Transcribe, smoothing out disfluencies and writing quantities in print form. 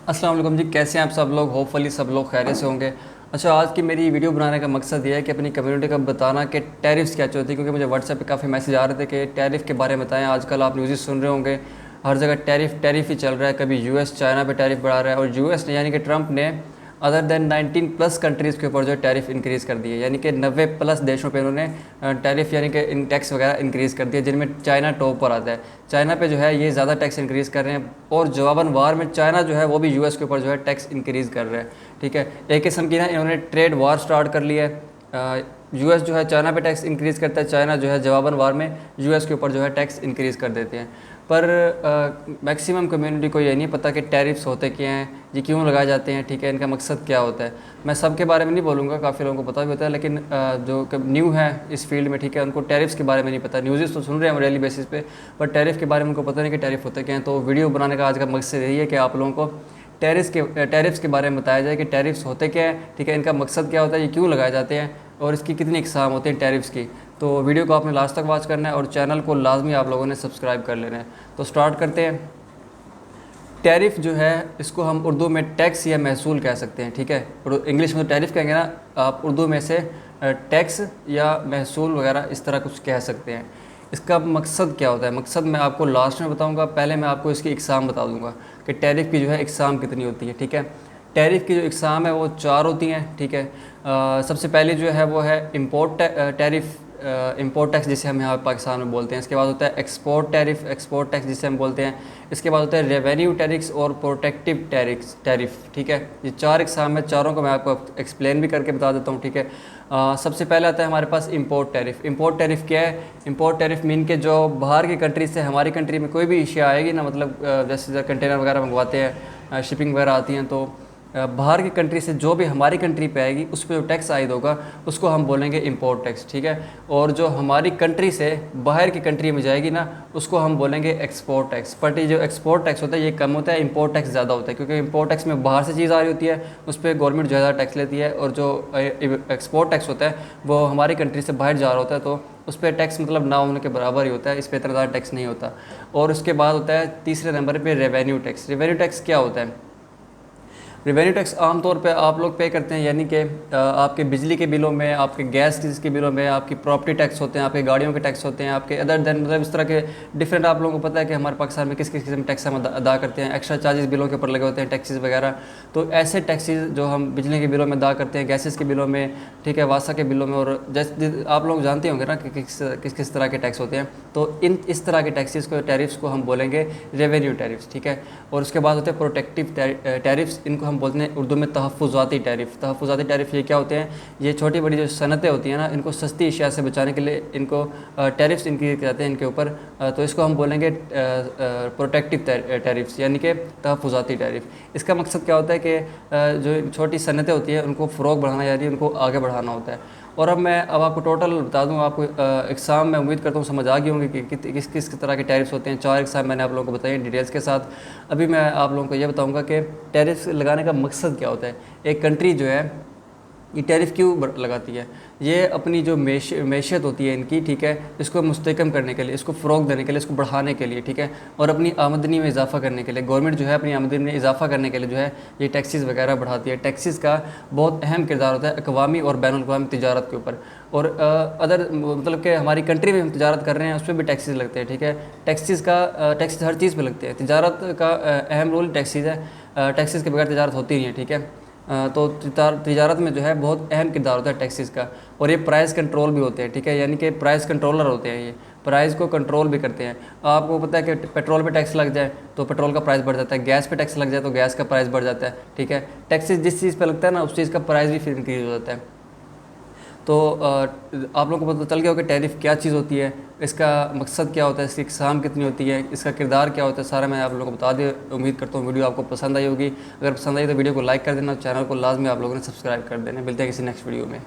अस्सलाम वालेकुम जी, कैसे हैं आप सब लोग। होपफुली सब लोग खैरियत से होंगे। अच्छा, आज की मेरी वीडियो बनाने का मकसद ये है कि अपनी कम्युनिटी को बताना कि टैरिफ्स क्या होती है, क्योंकि मुझे व्हाट्सएप पे काफ़ी मैसेज आ रहे थे कि टैरिफ के बारे में बताएं। आजकल आप न्यूज़ सुन रहे होंगे, हर जगह टैरिफ ही चल रहा है। कभी यूएस चाइना पे टैरिफ बढ़ा रहा है, और यूएस ने यानी कि ट्रंप ने अदर देन 19 प्लस कंट्रीज़ के ऊपर जो है टैरिफ इंक्रीज़ कर दिए, यानी कि 90 प्लस देशों पे उन्होंने टैरिफ यानी कि इन टैक्स वगैरह इंक्रीज़ कर दिए, जिनमें चाइना टॉप पर आता है। चाइना पे जो है ये ज़्यादा टैक्स इंक्रीज़ कर रहे हैं, और जवाबन वार में चाइना जो है वो भी यूएस के ऊपर जो है टैक्स इंक्रीज़ कर रहा है। ठीक है, एक किस्म की ना इन्होंने ट्रेड वार स्टार्ट कर लिया है। यूएस जो है चाइना पे टैक्स इंक्रीज़ करता है, चाइना जो है जवाबन वार में यूएस के ऊपर जो है टैक्स इंक्रीज़ कर देते हैं। पर मैक्सिमम कम्युनिटी को ये नहीं पता कि टैरिफ्स होते क्या हैं, ये क्यों लगाए जाते हैं, ठीक है, इनका मकसद क्या होता है। मैं सब के बारे में नहीं बोलूँगा, काफ़ी लोगों को पता भी होता है, लेकिन जो न्यू है इस फील्ड में, ठीक है, उनको टैरिफ्स के बारे में नहीं पता। न्यूज़ तो सुन रहे हैं डेली बेसिस पे, पर टैरिफ के बारे में उनको पता नहीं कि टैरिफ होते क्या हैं। तो वीडियो बनाने का आज का मकसद यही है कि आप लोगों को टैरिफ्स के बारे में बताया जाए कि टैरिफ्स होते क्या है, ठीक है, इनका मकसद क्या होता है, ये क्यों लगाए जाते हैं, और इसकी कितनी इकसाम होती हैं टैरिफ्स की। तो वीडियो को आपने लास्ट तक वॉच करना है, और चैनल को लाजमी आप लोगों ने सब्सक्राइब कर लेना है। तो स्टार्ट करते हैं। टैरिफ जो है इसको हम उर्दू में टैक्स या महसूल कह सकते हैं, ठीक है। इंग्लिश में तो टैरिफ कहेंगे ना, आप उर्दू में से टैक्स या महसूल वगैरह इस तरह कुछ कह सकते हैं। इसका मकसद क्या होता है, मकसद मैं आपको लास्ट में बताऊंगा। पहले मैं आपको इसकी इकसाम बता दूंगा कि टैरिफ की जो है इकसाम कितनी होती है, ठीक है। टैरिफ की जो इकसाम है वो 4 होती हैं, ठीक है। सबसे पहले जो है वो है इम्पोर्ट टैरिफ, इम्पोर्ट टैक्स जिसे हम यहाँ पाकिस्तान में बोलते हैं। इसके बाद होता है एक्सपोर्ट टैरिफ, एक्सपोर्ट टैक्स जिसे हम बोलते हैं। इसके बाद होता है रेवेन्यू टैरिफ्स और प्रोटेक्टिव टैरिफ, ठीक है। ये 4 इकसाम है, चारों को मैं आपको एक्सप्लेन भी करके बता देता हूँ, ठीक है। सबसे पहले आता है हमारे पास इम्पोर्ट टैरिफ। इम्पोर्ट टैरिफ क्या है? इम्पोर्ट टैरिफ मीन के जो बाहर की कंट्री से हमारी कंट्री में कोई भी इशिया आएगी ना, मतलब जैसे कंटेनर वगैरह मंगवाते हैं, शिपिंग वगैरह आती हैं, तो बाहर की कंट्री से जो भी हमारी कंट्री पे आएगी उस पर जो टैक्स आयद होगा उसको हम बोलेंगे इंपोर्ट टैक्स, ठीक है। और जो हमारी कंट्री से बाहर की कंट्री में जाएगी ना, उसको हम बोलेंगे एक्सपोर्ट टैक्स। बट ये जो एक्सपोर्ट टैक्स होता है ये कम होता है, इंपोर्ट टैक्स ज़्यादा होता है, क्योंकि इंपोर्ट टैक्स में बाहर से चीज़ आ रही होती है, उस पर गवर्नमेंट ज़्यादा टैक्स लेती है, और जो एक्सपोर्ट टैक्स होता है वो हमारी कंट्री से बाहर जा रहा होता है, तो उस पर टैक्स मतलब ना होने के बराबर ही होता है, इस पर इतना ज़्यादा टैक्स नहीं होता। और उसके बाद होता है तीसरे नंबर पर रेवेन्यू टैक्स। रेवेन्यू टैक्स क्या होता है? रेवेन्यू टैक्स आमतौर पे आप लोग पे करते हैं, यानी कि आपके बिजली के बिलों में, आपके गैस के बिलों में, आपकी प्रॉपर्टी टैक्स होते हैं, आपके गाड़ियों के टैक्स होते हैं, आपके अदर देन मतलब इस तरह के डिफरेंट। आप लोगों को पता है कि हमारे पाकिस्तान में किस किस किस्म टैक्स हम अदा करते हैं, एक्स्ट्रा चार्जेस बिलों के ऊपर लगे होते हैं, टैक्सेस वगैरह। तो ऐसे टैक्सेस जो हम बिजली के बिलों में अदा करते हैं, गैसेस के बिलों में, ठीक है, वासा के बिलों में, और जैसे आप लोग जानते होंगे ना कि किस किस तरह के टैक्स होते हैं, तो इस तरह के टैक्सेस को, टैरिफ्स को हम बोलेंगे रेवेन्यू टैरिफ्स, ठीक है। और उसके बाद होते हैं प्रोटेक्टिव टैरिफ्स, इनको हम बोलते हैं उर्दू में तहफ़्फ़ुज़ाती टैरिफ। तहफ़्फ़ुज़ाती टैरिफ ये क्या होते हैं? ये छोटी बड़ी जो सनतें होती हैं ना, इनको सस्ती अशिया से बचाने के लिए इनको टैरिफ्स इंक्रीज किए जाते हैं इनके ऊपर, तो इसको हम बोलेंगे प्रोटेक्टिव टैरिफ्स, यानी कि तहफ़्फ़ुज़ाती टैरिफ। इसका मकसद क्या होता है कि जो छोटी सनतें होती हैं उनको फ़रोग़ बढ़ाना, यानी उनको आगे बढ़ाना होता है। और अब आपको टोटल बता दूं, आपको एग्ज़ाम में उम्मीद करता हूँ समझ आ गई होंगी कि किस किस तरह के टैरिफ्स होते हैं। 4 एग्ज़ाम मैंने आप लोगों को बताए डिटेल्स के साथ। अभी मैं आप लोगों को ये बताऊंगा कि टैरिफ्स लगाने का मकसद क्या होता है। एक कंट्री जो है ये टैरिफ क्यों लगाती है? ये अपनी जो मैशियत होती है इनकी, ठीक है, इसको मुस्तकम करने के लिए, इसको फ़रोग़ देने के लिए, इसको बढ़ाने के लिए, ठीक है, और अपनी आमदनी में इजाफा करने के लिए। गवर्नमेंट जो है अपनी आमदनी में इजाफा करने के लिए जो है ये टैक्सेस वगैरह बढ़ाती है। टैक्सेस का बहुत अहम किरदार होता है अक़वामी और बैनुल-अक़वामी तिजारत के ऊपर। और अदर मतलब कि हमारी कंट्री में हम तिजारत कर रहे हैं उस पर भी टैक्सेस लगते हैं, ठीक है। टैक्सेस हर चीज़ पर लगते हैं। तिजारत का अहम रोल टैक्सेस है, टैक्सेस के बगैर तिजारत होती नहीं है, ठीक है। तो तिजारत में जो है बहुत अहम किरदार होता है टैक्सेस का। और ये प्राइस कंट्रोल भी होते हैं, ठीक है, यानी कि प्राइस कंट्रोलर होते हैं, ये प्राइस को कंट्रोल भी करते हैं। आपको पता है कि पेट्रोल पे टैक्स लग जाए तो पेट्रोल का प्राइस बढ़ जाता है, गैस पे टैक्स लग जाए तो गैस का प्राइस बढ़ जाता है, ठीक है। टैक्सेस जिस चीज़ पे लगता है ना उस चीज़ का प्राइस भी फिर इंक्रीज हो जाता है। तो आप लोगों को पता चल गया हो कि टैरिफ क्या चीज़ होती है, इसका मकसद क्या होता है, इसकी इकसाम कितनी होती है, इसका किरदार क्या होता है, सारा मैं आप लोगों को बता दिया। उम्मीद करता हूँ वीडियो आपको पसंद आई होगी। अगर पसंद आई तो वीडियो को लाइक कर देना, चैनल को लाजमी आप लोगों ने सब्सक्राइब कर देना। मिलते हैं किसी नेक्स्ट वीडियो में।